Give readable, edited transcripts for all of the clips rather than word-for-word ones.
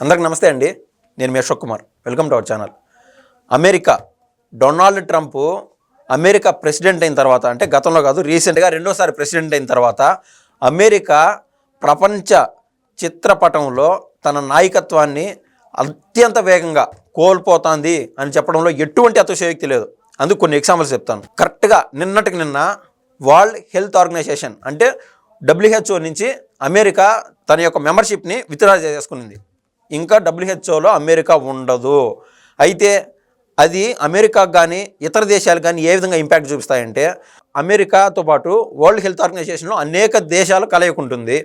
అందరికి నమస్తే అండి. నేను మీ Ashok Kumar. Welcome to our channel. America Donald Trump America president అయిన తర్వాత, అంటే గతంలో కాదు రీసెంట్గా రెండోసారి ప్రెసిడెంట్ అయిన తర్వాత అమెరికా ప్రపంచ చిత్రపటంలో తన నాయకత్వాన్ని అత్యంత వేగంగా కోల్పోతుంది అని చెప్పడంలో ఎటువంటి అతిశయోక్తి లేదు. అందుకు కొన్ని ఎగ్జాంపుల్స్ చెప్తాను. కరెక్ట్గా నిన్నటికి నిన్న వరల్డ్ హెల్త్ ఆర్గనైజేషన్ అంటే WHO నుంచి అమెరికా తన యొక్క మెంబర్షిప్ని విత్డ్రా చేసుకునింది. ఇంకా WHOలో అమెరికా ఉండదు. అయితే అది అమెరికాకు కానీ ఇతర దేశాలకు కానీ ఏ విధంగా ఇంపాక్ట్ చూపిస్తాయంటే, అమెరికాతో పాటు వరల్డ్ హెల్త్ ఆర్గనైజేషన్లో అనేక దేశాలు కలయికుంటుంది.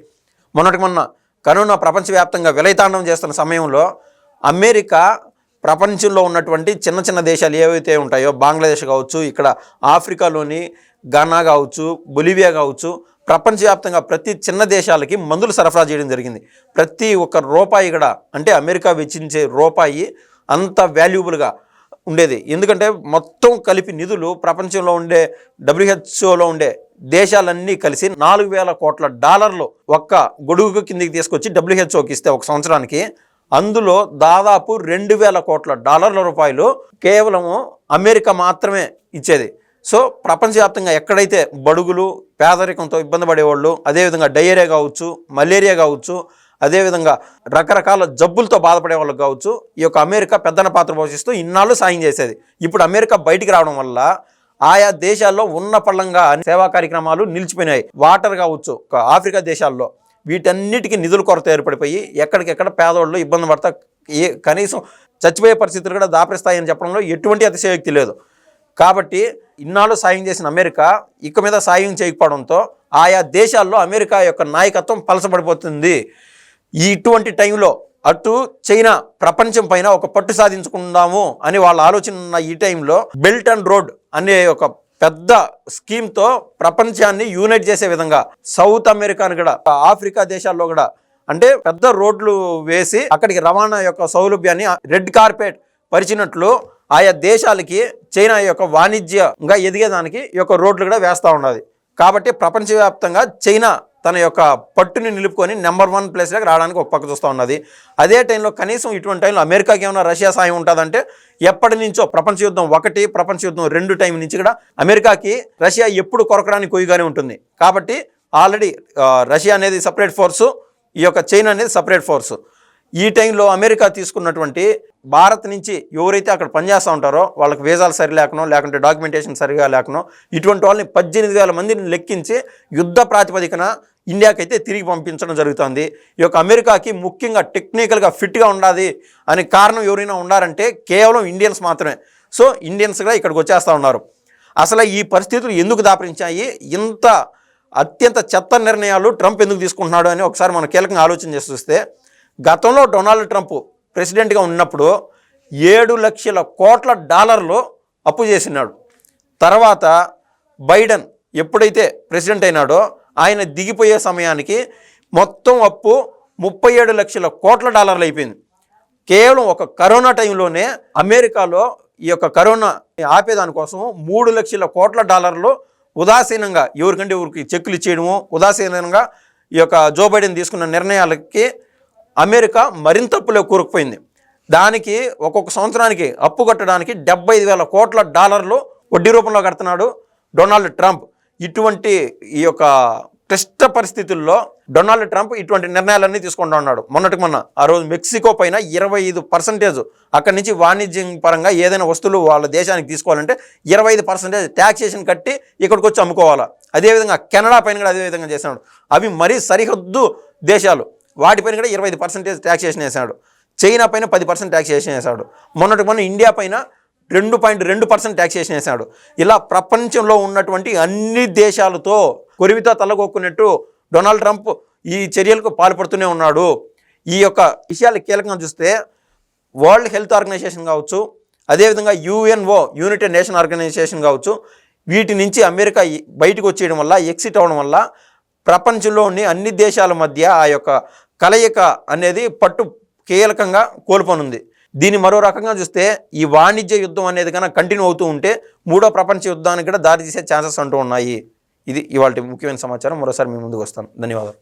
మొన్న కరోనా ప్రపంచవ్యాప్తంగా విలయతాండం చేస్తున్న సమయంలో అమెరికా ప్రపంచంలో ఉన్నటువంటి చిన్న చిన్న దేశాలు ఏవైతే ఉంటాయో, బంగ్లాదేశ్ కావచ్చు, ఇక్కడ ఆఫ్రికాలోని ఘనా కావచ్చు, బొలివియా కావచ్చు, ప్రపంచవ్యాప్తంగా ప్రతి చిన్న దేశాలకి మందులు సరఫరా చేయడం జరిగింది. ప్రతి ఒక్క రూపాయి కూడా, అంటే అమెరికా వెచ్చించే రూపాయి అంత వాల్యుబుల్గా ఉండేది. ఎందుకంటే మొత్తం కలిపి నిధులు ప్రపంచంలో ఉండే WHOలో ఉండే దేశాలన్నీ కలిసి $4,000 కోట్ల ఒక్క గొడుగు కిందికి తీసుకొచ్చి WHOకి ఇస్తే ఒక సంవత్సరానికి, అందులో దాదాపు $2,000 కోట్ల రూపాయలు కేవలము అమెరికా మాత్రమే ఇచ్చేది. సో ప్రపంచవ్యాప్తంగా ఎక్కడైతే బడుగులు, పేదరికంతో ఇబ్బంది పడేవాళ్ళు, అదేవిధంగా డయేరియా కావచ్చు, మలేరియా కావచ్చు, అదేవిధంగా రకరకాల జబ్బులతో బాధపడే వాళ్ళకి కావచ్చు, ఈ యొక్క అమెరికా పెద్దన పాత్ర పోషిస్తూ ఇన్నాళ్ళు సాయం చేసేది. ఇప్పుడు అమెరికా బయటికి రావడం వల్ల ఆయా దేశాల్లో ఉన్న పళ్ళంగా సేవా కార్యక్రమాలు నిలిచిపోయినాయి. వాటర్ కావచ్చు ఆఫ్రికా దేశాల్లో, వీటన్నిటికీ నిధుల కొరత ఏర్పడిపోయి ఎక్కడికెక్కడ పేదవాళ్ళు ఇబ్బంది పడతా కనీసం చచ్చిపోయే పరిస్థితులు కూడా దాపరిస్తాయని చెప్పడంలో ఎటువంటి అతిశయోక్తి లేదు. కాబట్టి ఇన్నాళ్ళు సాయం చేసిన అమెరికా ఇక మీద సాయం చేయకపోవడంతో ఆయా దేశాల్లో అమెరికా యొక్క నాయకత్వం పలసపడిపోతుంది. ఇటువంటి టైంలో అటు చైనా ప్రపంచం పైన ఒక పట్టు సాధించుకుందాము అని వాళ్ళ ఆలోచన ఉన్న ఈ టైంలో బెల్ట్ అండ్ రోడ్ అనే ఒక పెద్ద స్కీమ్తో ప్రపంచాన్ని యూనైట్ చేసే విధంగా సౌత్ అమెరికాను కూడా, ఆఫ్రికా దేశాల్లో కూడా, అంటే పెద్ద రోడ్లు వేసి అక్కడికి రవాణా యొక్క సౌలభ్యాన్ని రెడ్ కార్పెట్ పరిచినట్లు ఆయా దేశాలకి చైనా యొక్క వాణిజ్యంగా ఎదిగేదానికి ఈ యొక్క రోడ్లు కూడా వేస్తూ ఉన్నది. కాబట్టి ప్రపంచవ్యాప్తంగా చైనా తన యొక్క పట్టుని నిలుపుకొని నెంబర్ 1 ప్లేస్లోకి రావడానికి ఒక పక్క చూస్తూ ఉన్నది. అదే టైంలో కనీసం ఇటువంటి టైంలో అమెరికాకి ఏమైనా రష్యా సాయం ఉంటుందంటే, ఎప్పటి నుంచో ప్రపంచ యుద్ధం 1, ప్రపంచ యుద్ధం 2 టైం నుంచి కూడా అమెరికాకి రష్యా ఎప్పుడు కొరకడానికి కొయ్యగానే ఉంటుంది. కాబట్టి ఆల్రెడీ రష్యా అనేది సపరేట్ ఫోర్సు, ఈ యొక్క చైనా అనేది సపరేట్ ఫోర్సు. ఈ టైంలో అమెరికా తీసుకున్నటువంటి భారత్ నుంచి ఎవరైతే అక్కడ పనిచేస్తూ ఉంటారో వాళ్ళకి వీసాలు సరి లేకనో, లేకుంటే డాక్యుమెంటేషన్ సరిగా లేకనో, ఇటువంటి వాళ్ళని 18,000 మందిని లెక్కించి యుద్ధ ప్రాతిపదికన ఇండియాకి అయితే తిరిగి పంపించడం జరుగుతుంది. ఈ యొక్క అమెరికాకి ముఖ్యంగా టెక్నికల్గా ఫిట్గా ఉండాలి అని కారణం ఎవరైనా ఉన్నారంటే కేవలం ఇండియన్స్ మాత్రమే. సో ఇండియన్స్ కూడా ఇక్కడికి వచ్చేస్తూ ఉన్నారు. అసలు ఈ పరిస్థితులు ఎందుకు దాపరించాయి, ఇంత అత్యంత చెత్త నిర్ణయాలు ట్రంప్ ఎందుకు తీసుకుంటున్నాడు అని ఒకసారి మనం కీలకంగా ఆలోచన చేసి చూస్తే, గతంలో డొనాల్డ్ ట్రంప్ ప్రెసిడెంట్గా ఉన్నప్పుడు $7 లక్షల కోట్ల అప్పు చేసినాడు. తర్వాత బైడెన్ ఎప్పుడైతే ప్రెసిడెంట్ అయినాడో ఆయన దిగిపోయే సమయానికి మొత్తం అప్పు $37 లక్షల కోట్ల అయిపోయింది. కేవలం ఒక కరోనా టైంలోనే అమెరికాలో ఈ యొక్క కరోనా ఆపేదానికోసం $3 లక్షల కోట్ల ఉదాసీనంగా ఎవరికంటే ఎవరికి చెక్కులు ఇచ్చేయడము, ఉదాసీనంగా ఈ యొక్క జో బైడెన్ తీసుకున్న నిర్ణయాలకి అమెరికా మరింత అప్పులో కూరుకుపోయింది. దానికి ఒక్కొక్క సంవత్సరానికి అప్పు కట్టడానికి $75,000 కోట్ల వడ్డీ రూపంలో కడుతున్నాడు డొనాల్డ్ ట్రంప్. ఇటువంటి ఈ యొక్క క్లిష్ట పరిస్థితుల్లో డొనాల్డ్ ట్రంప్ ఇటువంటి నిర్ణయాలన్నీ తీసుకుంటూ ఉన్నాడు. మొన్న ఆ రోజు మెక్సికో పైన 25% అక్కడి నుంచి వాణిజ్యం పరంగా ఏదైనా వస్తువులు వాళ్ళ దేశానికి తీసుకోవాలంటే 25% ట్యాక్సేషన్ కట్టి ఇక్కడికి వచ్చి అమ్ముకోవాలా. అదేవిధంగా కెనడా పైన కూడా అదేవిధంగా చేశాడు. అవి మరీ సరిహద్దు దేశాలు, వాటిపైన కూడా 25% ట్యాక్సేషన్ వేసాడు. చైనా పైన 10% ట్యాక్సేషన్ వేసాడు. మొన్న ఇండియా పైన 2.2% ట్యాక్సేషన్ వేసాడు. ఇలా ప్రపంచంలో ఉన్నటువంటి అన్ని దేశాలతో కొరివితో తలగొక్కున్నట్టు డొనాల్డ్ ట్రంప్ ఈ చర్యలకు పాల్పడుతూనే ఉన్నాడు. ఈ యొక్క విషయాలు కీలకంగా చూస్తే వరల్డ్ హెల్త్ ఆర్గనైజేషన్ కావచ్చు, అదేవిధంగా UNO యునైటెడ్ నేషన్ ఆర్గనైజేషన్ కావచ్చు, వీటి నుంచి అమెరికా బయటకు వచ్చేయడం వల్ల, ఎగ్జిట్ అవ్వడం వల్ల ప్రపంచంలోని అన్ని దేశాల మధ్య ఆ యొక్క కలయిక అనేది పట్టు కీలకంగా కోల్పోనుంది. దీన్ని మరో రకంగా చూస్తే ఈ వాణిజ్య యుద్ధం అనేది కన్నా కంటిన్యూ అవుతూ ఉంటే 3వ ప్రపంచ యుద్ధానికి కూడా దారి తీసే ఛాన్సెస్ అంటూ ఉన్నాయి. ఇది ఇవాళ ముఖ్యమైన సమాచారం. మరోసారి మీ ముందుకు వస్తాను. ధన్యవాదాలు.